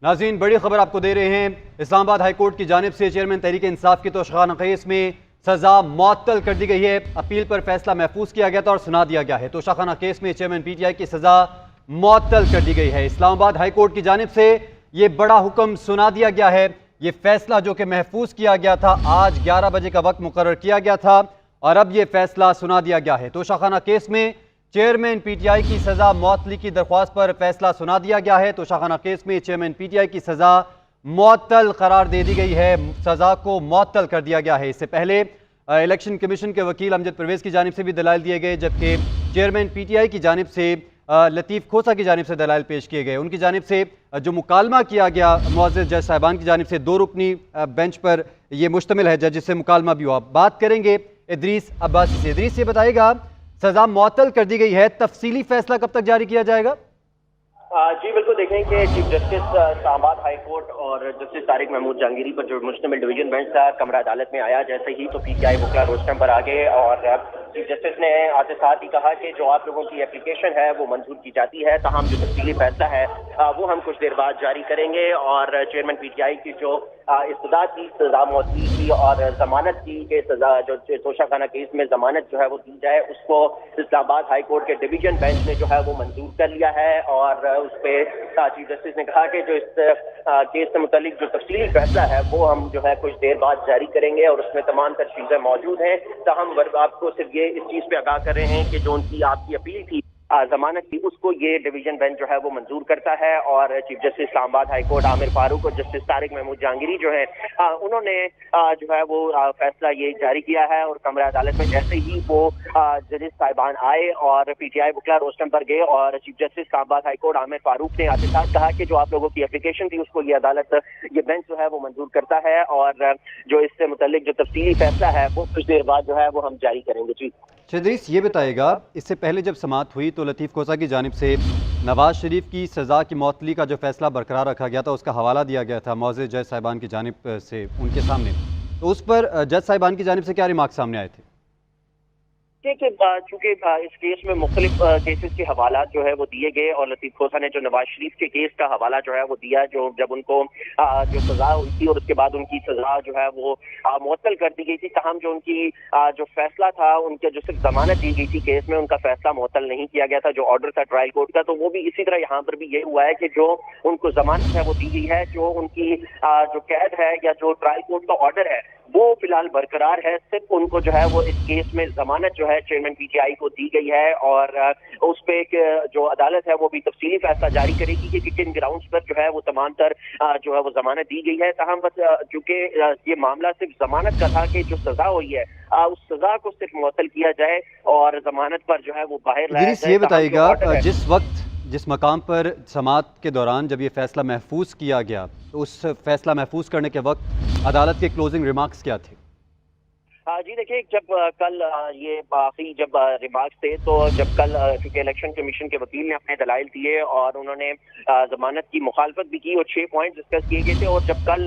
नाज़रीन, बड़ी खबर आपको दे रहे हैं। इस्लामाबाद हाई कोर्ट की जानिब से चेयरमैन तहरीक इंसाफ की तोशाखाना केस में सज़ा मुअत्तल कर दी गई है। अपील पर फैसला महफूज किया गया था और सुना दिया गया है। तोशाखाना केस में चेयरमैन PTI की सज़ा मुअत्तल कर दी गई है। इस्लामाबाद हाई कोर्ट की जानिब से ये बड़ा हुक्म सुना दिया गया है। ये फैसला जो कि महफूज किया गया था, आज 11 बजे का वक्त मुकर्रर किया गया था और अब ये फैसला सुना दिया गया है। तोशाखाना केस में चेयरमैन PTI की सज़ा मुअत्तली की दरख्वास्त पर फैसला सुना दिया गया है। तोशाखाना केस में चेयरमैन PTI की सज़ा मुअत्तल करार दे दी गई है। सज़ा को मुअत्तल कर दिया गया है। इससे पहले इलेक्शन कमीशन के वकील अमजद परवेज़ की जानिब से भी दलाइल दिए गए, जबकि चेयरमैन PTI की जानिब से लतीफ़ खोसा की जानिब से दलाइल पेश किए गए। उनकी जानिब से जो मुकालमा किया गया मुअज़्ज़ज़ जज साहिबान की जानिब से 2 रुकनी बेंच पर यह मुश्तमिल है, जज से मुकालमा भी हुआ। बात करेंगे इदरीस अब्बासी से। इदरीस, ये बताइएगा, सज़ा मुअत्तल कर दी गई है, तफसीली फैसला कब तक जारी किया जाएगा? जी बिल्कुल, देखें कि chief justice Islamabad high court और जस्टिस तारिक महमूद जहांगीरी पर जो मुश्तमिल डिवीजन बेंच था कमरा अदालत में आया, जैसे ही तो PTI वकला रोस्टम पर आ गए और चीफ जस्टिस ने आते साथ ही कहा कि जो आप लोगों की एप्लीकेशन है वो मंजूर की जाती है, ताहम जो तफसीली फैसला है वो हम कुछ देर बाद जारी करेंगे। और चेयरमैन PTI की जो इस्तदा की सजा मुअत्तली की और जमानत की के सजा जो तोशाखाना केस में जमानत जो है वो दी जाए, उसको इस्लामाबाद हाई कोर्ट के डिवीजन बेंच ने जो है वो मंजूर कर लिया है। और उस पर चीफ जस्टिस ने कहा कि जो इस केस से मुतालिक जो तफसीली फैसला है वो हम जो है कुछ देर बाद जारी करेंगे और उसमें तमाम तर चीजें मौजूद हैं। तो हम आपको सिर्फ ये इस चीज पे आगाह कर रहे हैं कि जो उनकी आपकी अपील थी जमानत की, उसको ये डिवीजन बेंच जो है वो मंजूर करता है। और chief justice Islamabad high court Aamir Farooq और जस्टिस तारिक महमूद जहांगीरी जो है उन्होंने जो है वो फैसला ये जारी किया है। और कमरा अदालत में जैसे ही वो जजेस साहिबान आए और PTI वकला रोस्टम पर गए और chief justice Islamabad high court Aamir Farooq ने आते साथ कहा कि जो आप लोगों की एप्लीकेशन थी उसको ये अदालत ये बेंच जो है वो मंजूर करता है और जो इससे मुताल्लिक जो तफसीली फैसला है वो कुछ देर बाद जो है वो हम जारी करेंगे। जी इदरीस, ये बताइएगा, इससे पहले जब समाअत हुई तो लतीफ़ खोसा की जानिब से नवाज शरीफ की सज़ा की मुअत्तली का जो फैसला बरकरार रखा गया था उसका हवाला दिया गया था मुअज़्ज़ज़ जज साहिबान की जानिब से उनके सामने, तो उस पर जज साहिबान की जानिब से क्या रिमार्क सामने आए थे? चूंकि इस केस में मुख्तलिफ केसेस के हवाला जो है वो दिए गए और लतीफ़ खोसा ने जो नवाज शरीफ के केस का हवाला जो है वो दिया, जो जब उनको जो सजा हुई थी और उसके बाद उनकी सजा जो है वो मुअत्तल कर दी गई थी, तहम जो उनकी जो फैसला था, उनके जो सिर्फ जमानत दी गई थी केस में, उनका फैसला मुअत्तल नहीं किया गया था, जो ऑर्डर था ट्रायल कोर्ट का। तो वो भी इसी तरह यहाँ पर भी ये हुआ है कि जो उनको जमानत है वो दी गई है, जो उनकी जो कैद है या जो ट्रायल कोर्ट का ऑर्डर है वो फिलहाल बरकरार है। सिर्फ उनको जो है वो इस केस में जमानत जो है चेयरमैन PTI को दी गई है और उस पे जो अदालत है वो भी तफसीली फैसला जारी करेगी कि किन ग्राउंड्स पर जो है वो तमाम तर जो है वो जमानत दी गई है। ताहम बस चूंकि ये मामला सिर्फ जमानत का था कि जो सजा हुई है उस सजा को सिर्फ मुअत्तल किया जाए और जमानत पर जो है वो बाहर लाया जाए। ये बताइएगा, जिस वक्त जिस मकाम पर समाअत के दौरान जब ये फैसला महफूज किया गया, तो उस फैसला महफूज करने के वक्त अदालत के क्लोजिंग रिमार्क्स क्या थे? जी देखिए, जब कल ये आखिरी जब रिमार्क्स थे, तो जब कल चूंकि इलेक्शन कमीशन के वकील ने अपने दलाइल दिए और उन्होंने जमानत की मुखालफत भी की और 6 पॉइंट डिस्कस किए गए थे। और जब कल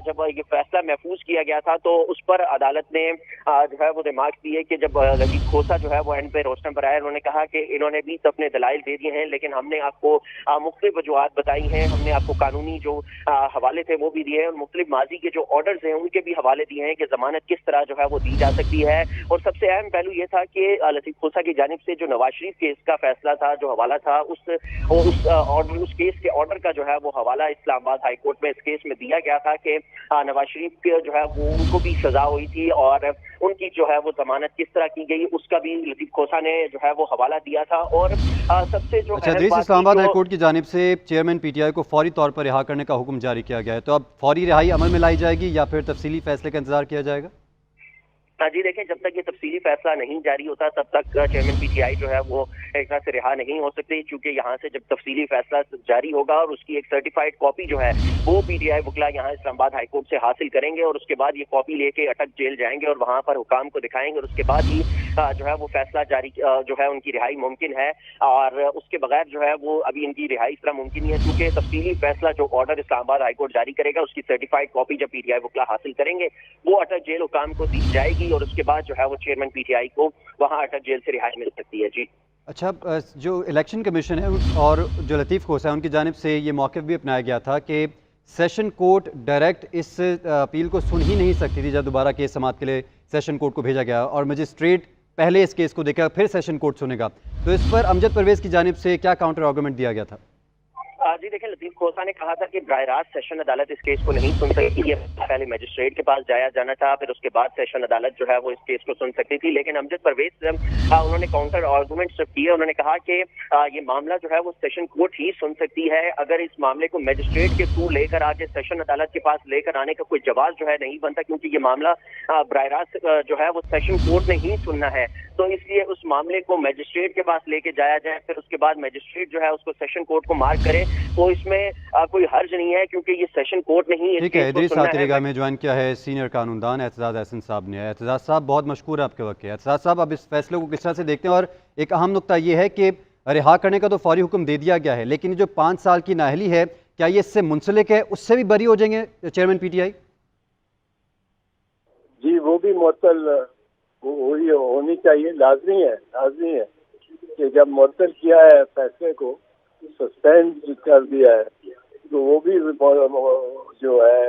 जब ये फैसला महफूज किया गया था तो उस पर अदालत ने जो है वो रिमार्क्स दिए कि जब लतीफ़ खोसा जो है वो एंड पे रोस्टम पर आए, उन्होंने कहा कि इन्होंने भी अपने दलाइल दे दिए हैं, लेकिन हमने आपको मुख्तलिफ वजूहात बताई हैं, हमने आपको कानूनी जो हवाले थे वो भी दिए हैं और मुख्तलिफ माजी के जो ऑर्डर्स हैं उनके भी हवाले दिए हैं कि जमानत किस तरह जो है वो दी जा सकती है। और सबसे अहम पहलू ये था कि लतीफ़ खोसा की जानिब से जो नवाज शरीफ केस का फैसला था, जो हवाला था, उस केस के ऑर्डर का जो है वो हवाला इस्लामाबाद हाई कोर्ट में इस केस में दिया गया था कि नवाज शरीफ के जो है वो उनको भी सजा हुई थी और उनकी जो है वो जमानत किस तरह की गई उसका भी लतीफ़ खोसा ने जो है वो हवाला दिया था। और सबसे जो इस्लामाबाद हाई कोर्ट की जानिब से चेयरमैन PTI को फौरी तौर पर रिहा करने का हुक्म जारी किया गया है, तो अब फौरी रिहाई अमल में लाई जाएगी या फिर तफसीली फैसले का इंतजार किया जाएगा? जी देखें, जब तक ये तफसीली फैसला नहीं जारी होता तब तक चेयरमैन PTI जो है वो एक तरह से रिहा नहीं हो सकते, क्योंकि यहाँ से जब तफसीली फैसला जारी होगा और उसकी एक सर्टिफाइड कॉपी जो है वो PTI वकला यहाँ इस्लामाबाद हाई कोर्ट से हासिल करेंगे और उसके बाद ये कॉपी लेके अटक जेल जाएंगे और वहाँ पर हुकाम को दिखाएंगे और उसके बाद ही जो है वो फैसला जारी जो है उनकी रिहाई मुमकिन है। और उसके बगैर जो है वो अभी इनकी रिहाई इस तरह मुमकिन नहीं है, क्योंकि तफसीली फैसला जो ऑर्डर इस्लामाबाद हाई कोर्ट जारी करेगा उसकी सर्टिफाइड कॉपी जब PTI वकला हासिल करेंगे वो अटक जेल हुकाम को दी जाएगी और उसके बाद जो है वो चेयरमैन PTI को वहां अटक जेल से रिहाई मिल सकती है। जी। اچھا، جو الیکشن کمیشن ہے اور جو لطیف کھوسہ ہے ان کی جانب سے یہ موقف بھی اپنایا گیا تھا کہ سیشن کورٹ ڈائریکٹ اس اپیل کو سن ہی نہیں سکتی تھی جب دوبارہ کیس سماعت کے لیے سیشن کورٹ کو بھیجا گیا، اور مجسٹریٹ پہلے اس کیس کو دیکھا پھر سیشن کورٹ سنے گا، تو اس پر امجد پرویز کی جانب سے کیا کاؤنٹر آرگومنٹ دیا گیا تھا؟ جی دیکھیں، لطیف کھوسہ نے کہا تھا کہ براہ راست سیشن عدالت اس کیس کو نہیں سن سکتی، یہ پہلے میجسٹریٹ کے پاس جانا تھا، پھر اس کے بعد سیشن عدالت جو ہے وہ اس کیس کو سن سکتی تھی. لیکن امجد پرویز انہوں نے کاؤنٹر آرگومنٹس کیے. انہوں نے کہا کہ یہ معاملہ جو ہے وہ سیشن کورٹ ہی سن سکتی ہے. اگر اس معاملے کو میجسٹریٹ کے تھرو لے کر آ کے سیشن عدالت کے پاس لے کر آنے کا کوئی جواز جو ہے نہیں بنتا، کیونکہ یہ معاملہ براہ راست جو ہے وہ سیشن کورٹ نے ہی سننا ہے، تو اس لیے اس معاملے کو میجسٹریٹ کے پاس لے کے جایا جائے، پھر اس کے بعد میجسٹریٹ جو ہے اس کو سیشن کورٹ کو مارک کرے، تو اس میں کوئی حرج نہیں ہے، کیونکہ یہ سیشن کورٹ نے ہی اس ٹھیک ہے، کیس کو ادریس سننا آتی ہے. رگا میں جوائن کیا ہے سینئر قانون دان اعتزاز احسن صاحب نے. اعتزاز صاحب بہت مشکور ہے آپ کے وقت. اعتزاز صاحب اب اس فیصلے کو کس طرح سے دیکھتے ہیں؟ اور ایک اہم نقطہ یہ ہے کہ رہا کرنے کا تو فوری حکم دے دیا گیا ہے، لیکن جو 5 سال کی نااہلی ہے کیا یہ اس سے منسلک ہے؟ اس سے بھی بری ہو جائیں گے چیئرمین پی ٹی آئی؟ جی وہ بھی معطل ہونی چاہیے، لازمی ہے کہ جب معطل کیا ہے فیصلے کو، سسپینڈ کر دیا ہے، تو وہ بھی جو ہے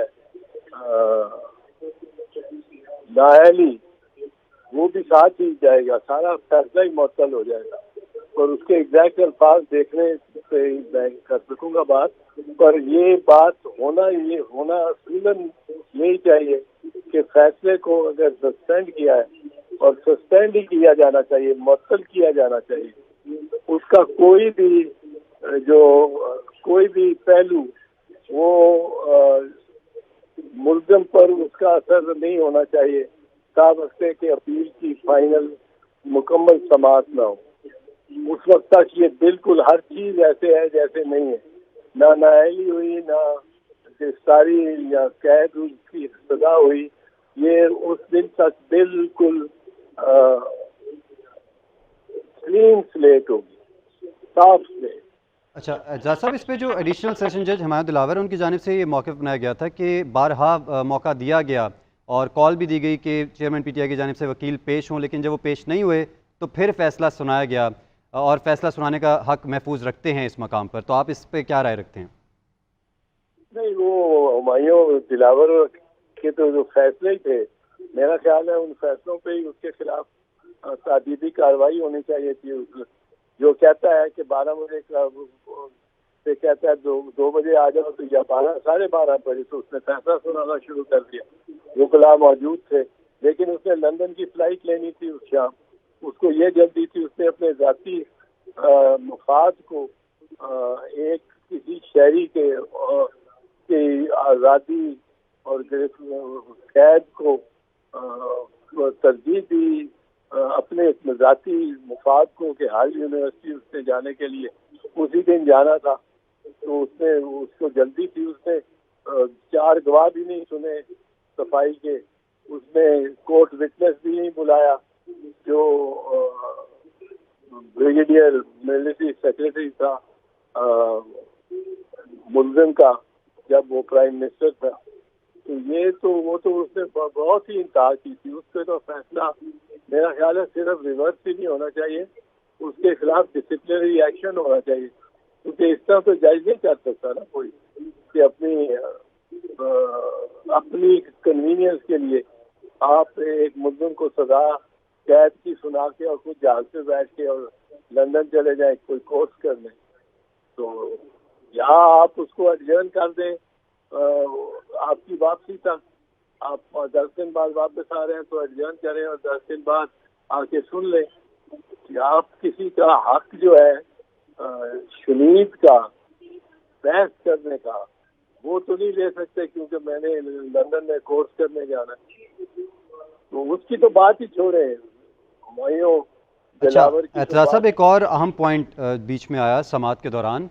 نااہلی وہ بھی ساتھ ہی جائے گا، سارا فیصلہ ہی معطل ہو جائے گا. اور اس کے ایگزیکٹ الفاظ دیکھنے سے میں کر سکوں گا بات، پر یہ بات ہونا اصولاً یہی چاہیے کہ فیصلے کو اگر سسپینڈ کیا ہے، اور سسپینڈ ہی کیا جانا چاہیے، معطل کیا جانا چاہیے، اس کا کوئی بھی پہلو وہ ملزم پر اس کا اثر نہیں ہونا چاہیے تا وقت کہ اپیل کی فائنل مکمل سماعت نہ ہو. اس وقت تک یہ بالکل ہر چیز ایسے ہے جیسے نہیں ہے، نہ نااہلی ہوئی، نہ گرفتاری یا قید کی سزا ہوئی، یہ اس دن تک بالکل کلین سلیٹ ہوگی، صاف سلیٹ. اچھا اعجاز صاحب، اس پہ جو ایڈیشنل سیشن جج ہمایت دلاور ان کی جانب سے یہ موقف بنایا گیا تھا کہ بارہا موقع دیا گیا اور کال بھی دی گئی کہ چیئرمین پی ٹی آئی کی جانب سے وکیل پیش ہوں، لیکن جب وہ پیش نہیں ہوئے تو پھر فیصلہ سنایا گیا، اور فیصلہ سنانے کا حق محفوظ رکھتے ہیں اس مقام پر. تو آپ اس پہ کیا رائے رکھتے ہیں؟ نہیں، وہ ہمایوں دلاور کے تو جو فیصلے تھے، میرا خیال ہے ان فیصلوں پہ ہی اس کے خلاف تادیبی کارروائی ہونی چاہیے تھی. جو کہتا ہے کہ 12 بجے سے کہتا ہے 2 بجے آ جاؤ، تو یا 12:30 بجے، تو اس نے فیصلہ سنانا شروع کر دیا. وکلاء موجود تھے، لیکن اس نے لندن کی فلائٹ لینی تھی اس شام، اس کو یہ جلدی تھی، اس نے اپنے ذاتی مفاد کو ایک کسی شہری کی آزادی اور قید کو ترجیح دی اپنے ذاتی مفاد کو، کہ ہال یونیورسٹی اس نے جانے کے لیے اسی دن جانا تھا. تو اس کو جلدی تھی، اس نے 4 گواہ بھی نہیں سنے صفائی کے، اس نے کورٹ وٹنس بھی نہیں بلایا جو بریگیڈیئر ملٹری سیکرٹری تھا ملزم کا جب وہ پرائم منسٹر تھا. تو وہ تو اس نے بہت ہی انتہا کی تھی. اس پہ تو فیصلہ میرا خیال ہے صرف ریورس ہی نہیں ہونا چاہیے، اس کے خلاف ڈسپلنری ایکشن ہونا چاہیے، کیونکہ اس طرح تو جج نہیں کر سکتا نا کوئی کہ اپنی کنوینئنس کے لیے آپ ایک ملزم کو سزا قید کی سنا کے اور کچھ جہاز پہ بیٹھ کے اور لندن چلے جائیں کوئی کورس کرنے. تو یہاں آپ اس کو ایڈجرن کر دیں آپ کی واپسی تک. آپ 10 دن بعد واپس آ رہے ہیں تو ایڈجرن کریں اور 10 دن بعد آ کے سن لیں کہ آپ کسی کا حق جو ہے شنید کا بحث کرنے کا وہ تو نہیں لے سکتے کیونکہ میں نے لندن میں کورس کرنے جانا ہے. تو اس کی تو بات ہی چھوڑے. اچھا اعتزاز صاحب، ایک اور اہم پوائنٹ بیچ میں آیا سماعت کے دوران،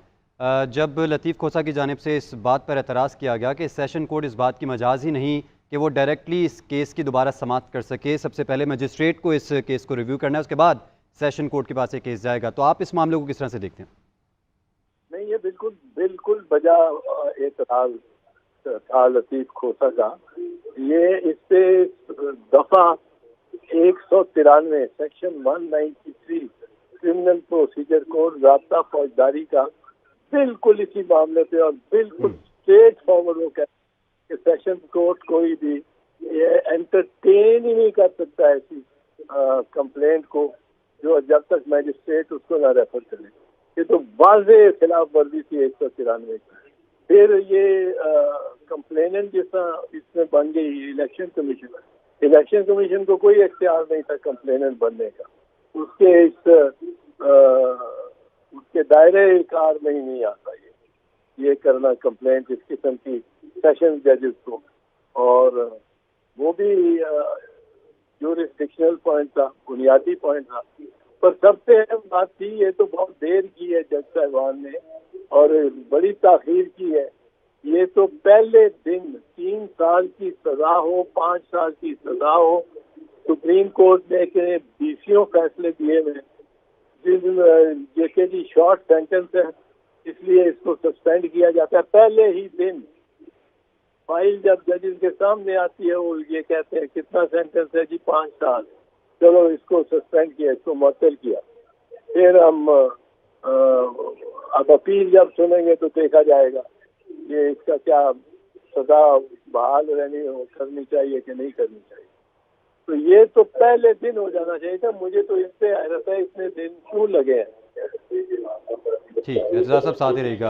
جب لطیف کھوسہ کی جانب سے اس بات پر اعتراض کیا گیا کہ سیشن کورٹ اس بات کی مجاز ہی نہیں کہ وہ ڈائریکٹلی اس کیس کی دوبارہ سماعت کر سکے، سب سے پہلے مجسٹریٹ کو اس کیس کو ریویو کرنا ہے، اس کے بعد سیشن کورٹ کے پاس یہ کیس جائے گا. تو آپ اس معاملے کو کس طرح سے دیکھتے ہیں؟ نہیں، یہ بالکل بجا اعتراض تھا لطیف کھوسہ کا. یہ اس پہ دفعہ 193 سیکشن 193 کرمنل پروسیجر کوڈ ضابطہ فوجداری کا بالکل اسی معاملے پہ اور بالکل اسٹریٹ فارورڈ وہ کہتے کہ سیشن کورٹ کوئی بھی انٹرٹین ہی نہیں کر سکتا ایسی کمپلینٹ کو جو جب تک میجسٹریٹ اس کو نہ ریفر کرے. یہ تو واضح خلاف ورزی تھی 193 کی. پھر یہ کمپلیننٹ جس طرح اس میں بن گئی الیکشن کمیشن کو کوئی اختیار نہیں تھا کمپلیننٹ بننے کا. اس کے دائرے کار میں ہی نہیں آتا یہ کرنا کمپلینٹ اس قسم کی سیشن ججز کو. اور وہ بھی جورسڈکشنل پوائنٹ تھا, بنیادی پوائنٹ تھا. پر سب سے اہم بات تھی یہ تو بہت دیر کی ہے جج صاحبان نے اور بڑی تاخیر کی ہے. یہ تو پہلے دن 3 سال کی سزا ہو 5 سال کی سزا ہو سپریم کورٹ نے کہ بیسیوں فیصلے دیے ہوئے جیسے کہ شارٹ سینٹنس ہے اس لیے اس کو سسپینڈ کیا جاتا ہے. پہلے ہی دن فائل جب ججز کے سامنے آتی ہے وہ یہ کہتے ہیں کتنا سینٹنس ہے جی 5 سال, چلو اس کو سسپینڈ کیا, اس کو معطل کیا. پھر ہم اب اپیل جب سنیں گے تو دیکھا جائے گا یہ اس کا کیا سزا بحال کرنی چاہیے کہ نہیں کرنی چاہیے. تو یہ تو پہلے دن ہو جانا چاہیے تھا. مجھے تو اس سے حیرت ہے اتنے دن کیوں لگے ہیں. ٹھیک ہے, صاحب ساتھ ہی رہے گا.